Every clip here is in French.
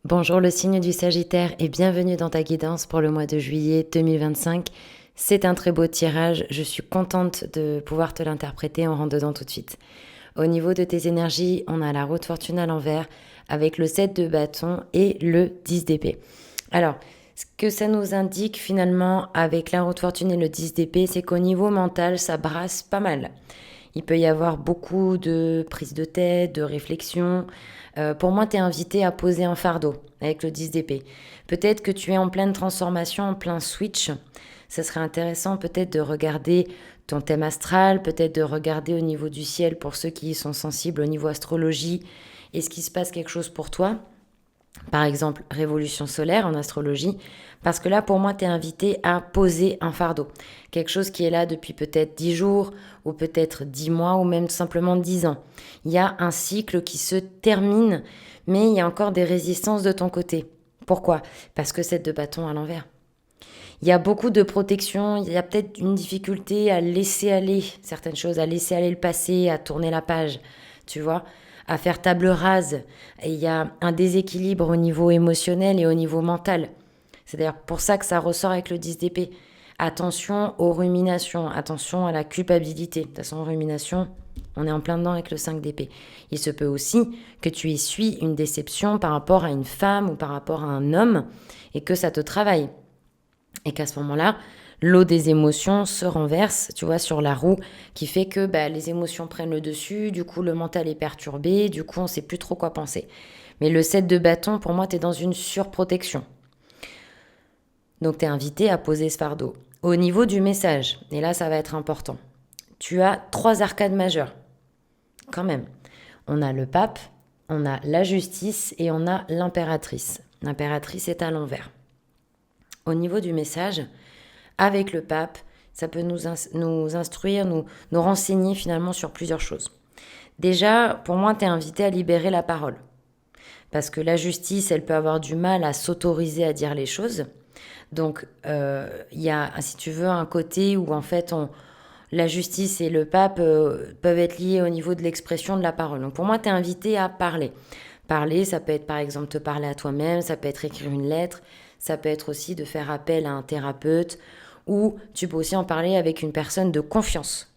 Bonjour le signe du Sagittaire et bienvenue dans ta guidance pour le mois de juillet 2025. C'est un très beau tirage, je suis contente de pouvoir te l'interpréter, on rentre dedans tout de suite. Au niveau de tes énergies, on a la roue de fortune à l'envers avec le 7 de bâton et le 10 d'épée. Alors, ce que ça nous indique finalement avec la roue de fortune et le 10 d'épée, c'est qu'au niveau mental, ça brasse pas mal. Il peut y avoir beaucoup de prises de tête, de réflexion. Pour moi, tu es invité à poser un fardeau avec le 10 d'épée. Peut-être que tu es en pleine transformation, en plein switch. Ça serait intéressant peut-être de regarder ton thème astral, peut-être de regarder au niveau du ciel pour ceux qui sont sensibles au niveau astrologie. Est-ce qu'il se passe quelque chose pour toi? Par exemple, révolution solaire en astrologie, parce que là, pour moi, tu es invité à poser un fardeau. Quelque chose qui est là depuis peut-être 10 jours, ou peut-être 10 mois, ou même simplement 10 ans. Il y a un cycle qui se termine, mais il y a encore des résistances de ton côté. Pourquoi? Parce que c'est de bâton à l'envers. Il y a beaucoup de protection, il y a peut-être une difficulté à laisser aller certaines choses, à laisser aller le passé, à tourner la page, tu vois, à faire table rase. Et il y a un déséquilibre au niveau émotionnel et au niveau mental. C'est d'ailleurs pour ça que ça ressort avec le 10 d'épée. Attention aux ruminations, attention à la culpabilité. De toute façon, rumination, on est en plein dedans avec le 5 d'épée. Il se peut aussi que tu essuies une déception par rapport à une femme ou par rapport à un homme et que ça te travaille. Et qu'à ce moment-là, l'eau des émotions se renverse, tu vois, sur la roue, qui fait que les émotions prennent le dessus, du coup le mental est perturbé, du coup on ne sait plus trop quoi penser. Mais le 7 de bâton, pour moi, tu es dans une surprotection. Donc tu es invité à poser ce fardeau. Au niveau du message, et là ça va être important, tu as 3 arcades majeures, quand même. On a le pape, on a la justice et on a l'impératrice. L'impératrice est à l'envers. Au niveau du message, avec le pape, ça peut nous instruire, nous renseigner finalement sur plusieurs choses. Déjà, pour moi, tu es invité à libérer la parole. Parce que la justice, elle peut avoir du mal à s'autoriser à dire les choses. Donc, il y a, si tu veux, un côté où en fait, la justice et le pape peuvent être liés au niveau de l'expression de la parole. Donc, pour moi, tu es invité à parler. Parler, ça peut être par exemple te parler à toi-même, ça peut être écrire une lettre, ça peut être aussi de faire appel à un thérapeute ou tu peux aussi en parler avec une personne de confiance.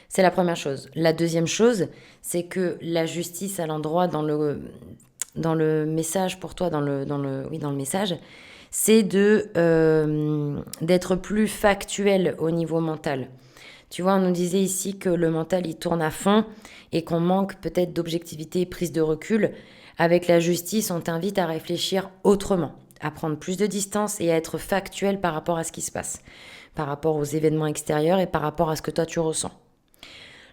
C'est la première chose. La deuxième chose, c'est que la justice à l'endroit dans le message pour toi, dans le message, c'est d'être plus factuel au niveau mental. Tu vois, on nous disait ici que le mental, il tourne à fond et qu'on manque peut-être d'objectivité et prise de recul. Avec la justice, on t'invite à réfléchir autrement, à prendre plus de distance et à être factuel par rapport à ce qui se passe, par rapport aux événements extérieurs et par rapport à ce que toi tu ressens.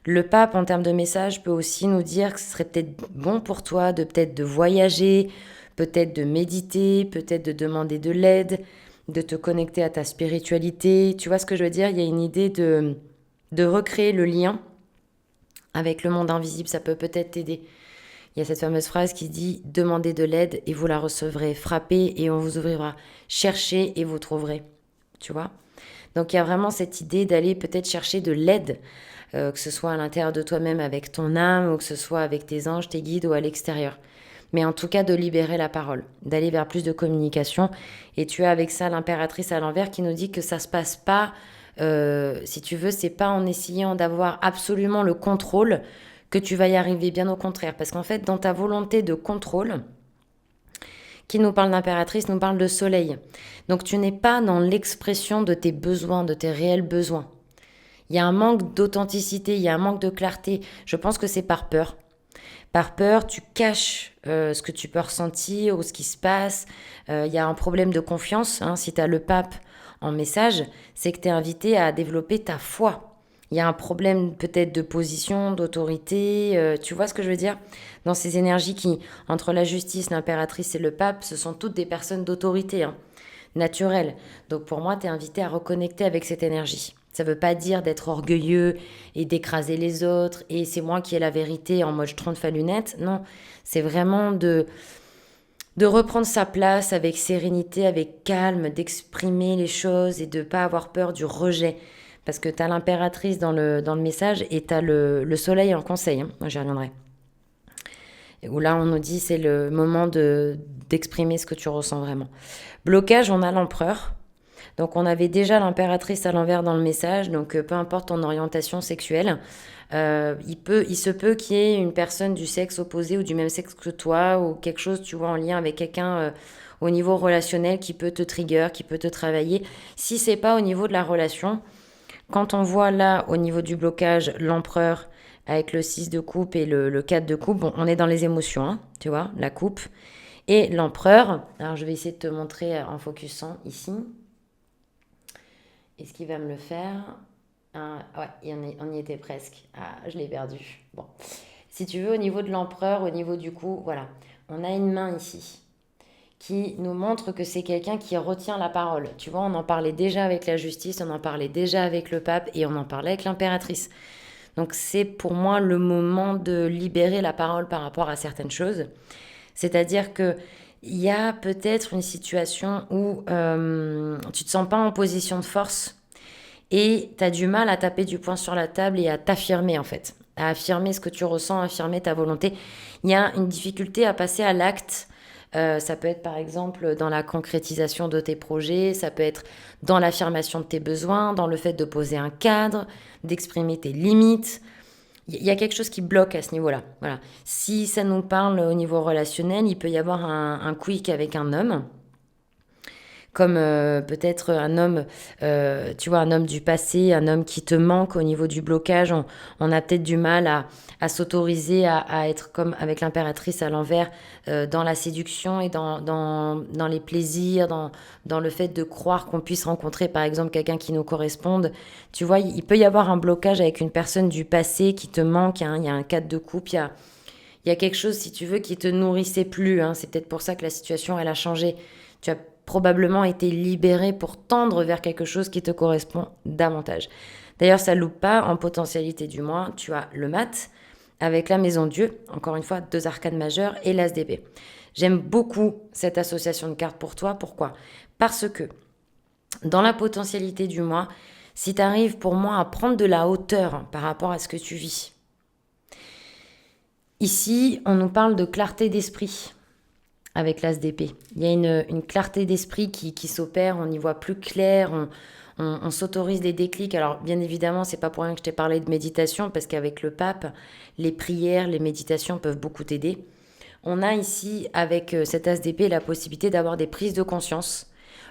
Le pape, en termes de message, peut aussi nous dire que ce serait peut-être bon pour toi de peut-être de voyager, peut-être de méditer, peut-être de demander de l'aide, de te connecter à ta spiritualité. Tu vois ce que je veux dire? Il y a une idée de recréer le lien avec le monde invisible, ça peut peut-être t'aider. Il y a cette fameuse phrase qui dit « Demandez de l'aide et vous la recevrez, frappez et on vous ouvrira, cherchez et vous trouverez ». Tu vois? Donc il y a vraiment cette idée d'aller peut-être chercher de l'aide, que ce soit à l'intérieur de toi-même avec ton âme ou que ce soit avec tes anges, tes guides ou à l'extérieur. Mais en tout cas de libérer la parole, d'aller vers plus de communication. Et tu as avec ça l'impératrice à l'envers qui nous dit que ça se passe pas, si tu veux, c'est pas en essayant d'avoir absolument le contrôle que tu vas y arriver, bien au contraire. Parce qu'en fait, dans ta volonté de contrôle, qui nous parle d'impératrice, nous parle de soleil. Donc tu n'es pas dans l'expression de tes besoins, de tes réels besoins. Il y a un manque d'authenticité, il y a un manque de clarté. Je pense que c'est par peur. Par peur, tu caches ce que tu peux ressentir ou ce qui se passe. Il y a un problème de confiance. Si tu as le pape en message, c'est que tu es invité à développer ta foi. Il y a un problème peut-être de position, d'autorité. Tu vois ce que je veux dire? Dans ces énergies qui, entre la justice, l'impératrice et le pape, ce sont toutes des personnes d'autorité, naturelles. Donc pour moi, tu es invité à reconnecter avec cette énergie. Ça ne veut pas dire d'être orgueilleux et d'écraser les autres et c'est moi qui ai la vérité en mode je trompe à lunettes. Non, c'est vraiment de reprendre sa place avec sérénité, avec calme, d'exprimer les choses et de ne pas avoir peur du rejet. Parce que tu as l'impératrice dans le message et tu as le soleil en conseil. J'y reviendrai. où là, on nous dit c'est le moment d'exprimer ce que tu ressens vraiment. Blocage, on a l'empereur. Donc on avait déjà l'impératrice à l'envers dans le message, donc peu importe ton orientation sexuelle, il se peut qu'il y ait une personne du sexe opposé ou du même sexe que toi, ou quelque chose, tu vois, en lien avec quelqu'un au niveau relationnel qui peut te trigger, qui peut te travailler. Si c'est pas au niveau de la relation, quand on voit là, au niveau du blocage, l'empereur avec le 6 de coupe et le 4 de coupe, bon, on est dans les émotions, hein, tu vois, la coupe. Et l'empereur, alors je vais essayer de te montrer en focusant ici. Est-ce qu'il va me le faire? Ouais, on y était presque. Ah, je l'ai perdu. Bon. Si tu veux, au niveau de l'empereur, au niveau du cou, voilà. On a une main ici qui nous montre que c'est quelqu'un qui retient la parole. Tu vois, on en parlait déjà avec la justice, on en parlait déjà avec le pape et on en parlait avec l'impératrice. Donc c'est pour moi le moment de libérer la parole par rapport à certaines choses. C'est-à-dire que il y a peut-être une situation où tu te sens pas en position de force et tu as du mal à taper du poing sur la table et à t'affirmer en fait, à affirmer ce que tu ressens, à affirmer ta volonté. Il y a une difficulté à passer à l'acte. Ça peut être par exemple dans la concrétisation de tes projets, ça peut être dans l'affirmation de tes besoins, dans le fait de poser un cadre, d'exprimer tes limites. Il y a quelque chose qui bloque à ce niveau-là. Voilà. Si ça nous parle au niveau relationnel, il peut y avoir un quick avec un homme, comme peut-être un homme, tu vois, un homme du passé, un homme qui te manque au niveau du blocage. On a peut-être du mal à s'autoriser à être comme avec l'impératrice à l'envers dans la séduction et dans les plaisirs, dans le fait de croire qu'on puisse rencontrer par exemple quelqu'un qui nous corresponde. Tu vois, il peut y avoir un blocage avec une personne du passé qui te manque, hein. Il y a un cadre de couple, il y a quelque chose, si tu veux, qui te nourrissait plus, hein. C'est peut-être pour ça que la situation, elle a changé. Tu as probablement été libéré pour tendre vers quelque chose qui te correspond davantage. D'ailleurs, ça loupe pas, en potentialité du mois, tu as le mat avec la maison Dieu, encore une fois, 2 arcanes majeures, et l'as d'épée. J'aime beaucoup cette association de cartes pour toi. Pourquoi? Parce que dans la potentialité du mois, si tu arrives pour moi à prendre de la hauteur par rapport à ce que tu vis, ici, on nous parle de clarté d'esprit avec l'as d'épée. Il y a une clarté d'esprit qui s'opère, on y voit plus clair, on s'autorise des déclics. Alors, bien évidemment, c'est pas pour rien que je t'ai parlé de méditation, parce qu'avec le pape, les prières, les méditations peuvent beaucoup t'aider. On a ici, avec cet as d'épée, la possibilité d'avoir des prises de conscience.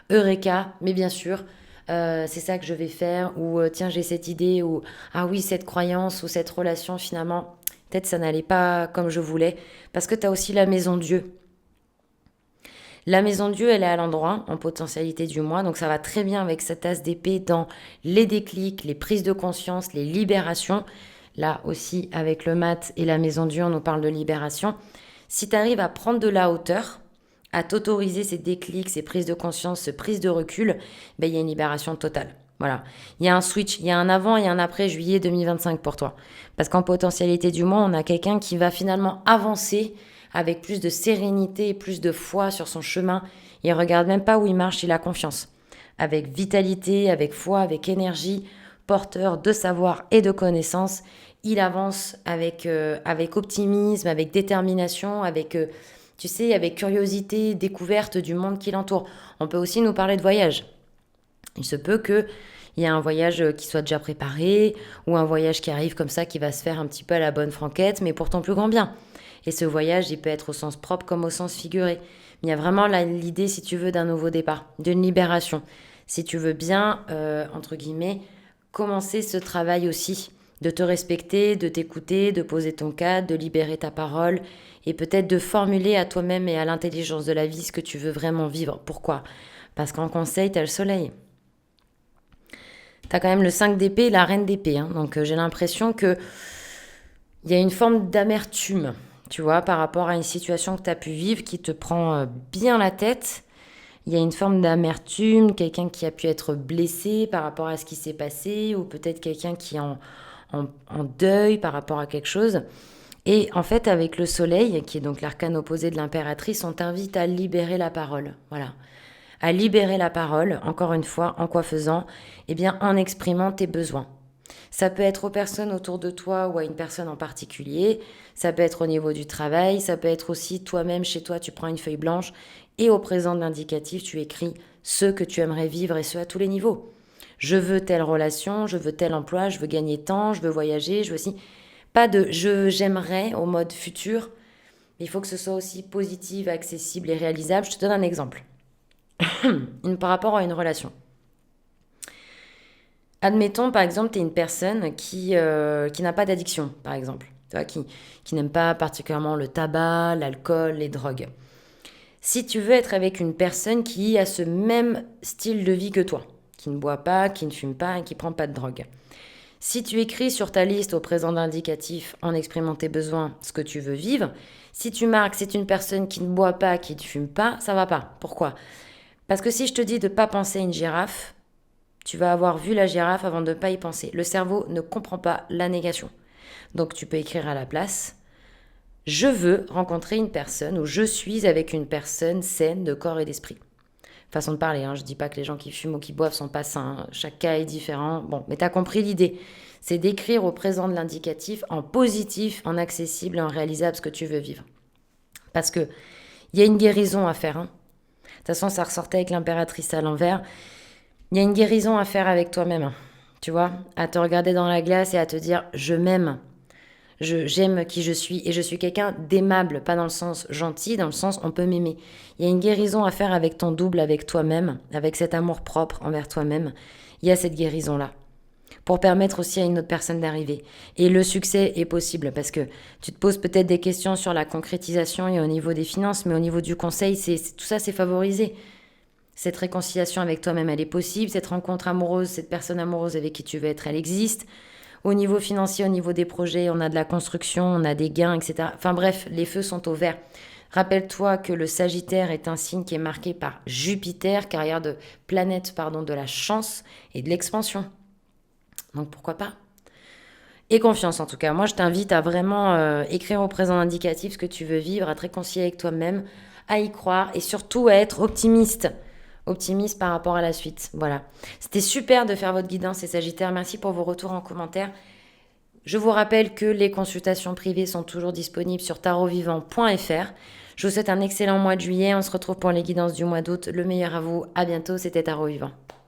Eureka, mais bien sûr, c'est ça que je vais faire, ou tiens, j'ai cette idée, ou ah oui, cette croyance, ou cette relation, finalement, peut-être ça n'allait pas comme je voulais, parce que tu as aussi la maison Dieu. La maison Dieu, elle est à l'endroit, en potentialité du mois, donc ça va très bien avec cette as d'épée dans les déclics, les prises de conscience, les libérations. Là aussi, avec le mat et la maison Dieu, on nous parle de libération. Si tu arrives à prendre de la hauteur, à t'autoriser ces déclics, ces prises de conscience, ces prises de recul, ben, il y a une libération totale. Voilà. Il y a un switch, il y a un avant et un après juillet 2025 pour toi. Parce qu'en potentialité du mois, on a quelqu'un qui va finalement avancer avec plus de sérénité et plus de foi sur son chemin. Il regarde même pas où il marche, il a confiance. Avec vitalité, avec foi, avec énergie, porteur de savoir et de connaissances, il avance avec optimisme, avec détermination, avec, tu sais, avec curiosité, découverte du monde qui l'entoure. On peut aussi nous parler de voyage. Il se peut qu'il y ait un voyage qui soit déjà préparé ou un voyage qui arrive comme ça, qui va se faire un petit peu à la bonne franquette, mais pour ton plus grand bien. Et ce voyage, il peut être au sens propre comme au sens figuré. Mais il y a vraiment l'idée, si tu veux, d'un nouveau départ, d'une libération. Si tu veux bien, entre guillemets, commencer ce travail aussi, de te respecter, de t'écouter, de poser ton cadre, de libérer ta parole et peut-être de formuler à toi-même et à l'intelligence de la vie ce que tu veux vraiment vivre. Pourquoi? Parce qu'en conseil, tu as le soleil. Tu as quand même le 5 d'épée et la reine d'épée. Hein. Donc j'ai l'impression qu'il y a une forme d'amertume, tu vois, par rapport à une situation que tu as pu vivre qui te prend bien la tête. Il y a une forme d'amertume, quelqu'un qui a pu être blessé par rapport à ce qui s'est passé, ou peut-être quelqu'un qui est en deuil par rapport à quelque chose. Et en fait, avec le soleil, qui est donc l'arcane opposé de l'impératrice, on t'invite à libérer la parole. Voilà. À libérer la parole, encore une fois, en quoi faisant? Eh bien, en exprimant tes besoins. Ça peut être aux personnes autour de toi ou à une personne en particulier. Ça peut être au niveau du travail. Ça peut être aussi toi-même chez toi, tu prends une feuille blanche et au présent de l'indicatif, tu écris ce que tu aimerais vivre et ce à tous les niveaux. Je veux telle relation, je veux tel emploi, je veux gagner tant, je veux voyager, je veux aussi... Pas de j'aimerais au mode futur, mais il faut que ce soit aussi positif, accessible et réalisable. Je te donne un exemple. Par rapport à une relation. Admettons, par exemple, tu es une personne qui n'a pas d'addiction, par exemple. Tu vois, qui n'aime pas particulièrement le tabac, l'alcool, les drogues. Si tu veux être avec une personne qui a ce même style de vie que toi, qui ne boit pas, qui ne fume pas et qui ne prend pas de drogue. Si tu écris sur ta liste au présent d'indicatif, en exprimant tes besoins, ce que tu veux vivre, si tu marques c'est une personne qui ne boit pas, qui ne fume pas, ça va pas. Pourquoi? Parce que si je te dis de ne pas penser à une girafe, tu vas avoir vu la girafe avant de ne pas y penser. Le cerveau ne comprend pas la négation. Donc tu peux écrire à la place « Je veux rencontrer une personne » ou « Je suis avec une personne saine de corps et d'esprit ». Façon de parler, je ne dis pas que les gens qui fument ou qui boivent sont pas sains. Chaque cas est différent. Bon, mais tu as compris l'idée. C'est d'écrire au présent de l'indicatif en positif, en accessible et en réalisable ce que tu veux vivre. Parce qu'il y a une guérison à faire. De toute façon, ça ressortait avec l'impératrice à l'envers. Il y a une guérison à faire avec toi-même. Tu vois, à te regarder dans la glace et à te dire « je m'aime ». J'aime qui je suis et je suis quelqu'un d'aimable, pas dans le sens gentil, dans le sens on peut m'aimer. Il y a une guérison à faire avec ton double, avec toi-même, avec cet amour propre envers toi-même. Il y a cette guérison-là pour permettre aussi à une autre personne d'arriver. Et le succès est possible parce que tu te poses peut-être des questions sur la concrétisation et au niveau des finances, mais au niveau du conseil, tout ça c'est favorisé. Cette réconciliation avec toi-même, elle est possible. Cette rencontre amoureuse, cette personne amoureuse avec qui tu veux être, elle existe. Au niveau financier, au niveau des projets, on a de la construction, on a des gains, etc. Enfin bref, les feux sont au vert. Rappelle-toi que le Sagittaire est un signe qui est marqué par Jupiter, carrière de planète, de la chance et de l'expansion. Donc pourquoi pas? Et confiance en tout cas. Moi, je t'invite à vraiment écrire au présent indicatif ce que tu veux vivre, à te réconcilier avec toi-même, à y croire et surtout à être optimiste. Optimiste par rapport à la suite. Voilà. C'était super de faire votre guidance, les Sagittaires. Merci pour vos retours en commentaire. Je vous rappelle que les consultations privées sont toujours disponibles sur tarotvivant.fr. Je vous souhaite un excellent mois de juillet. On se retrouve pour les guidances du mois d'août. Le meilleur à vous. À bientôt. C'était Tarot Vivant.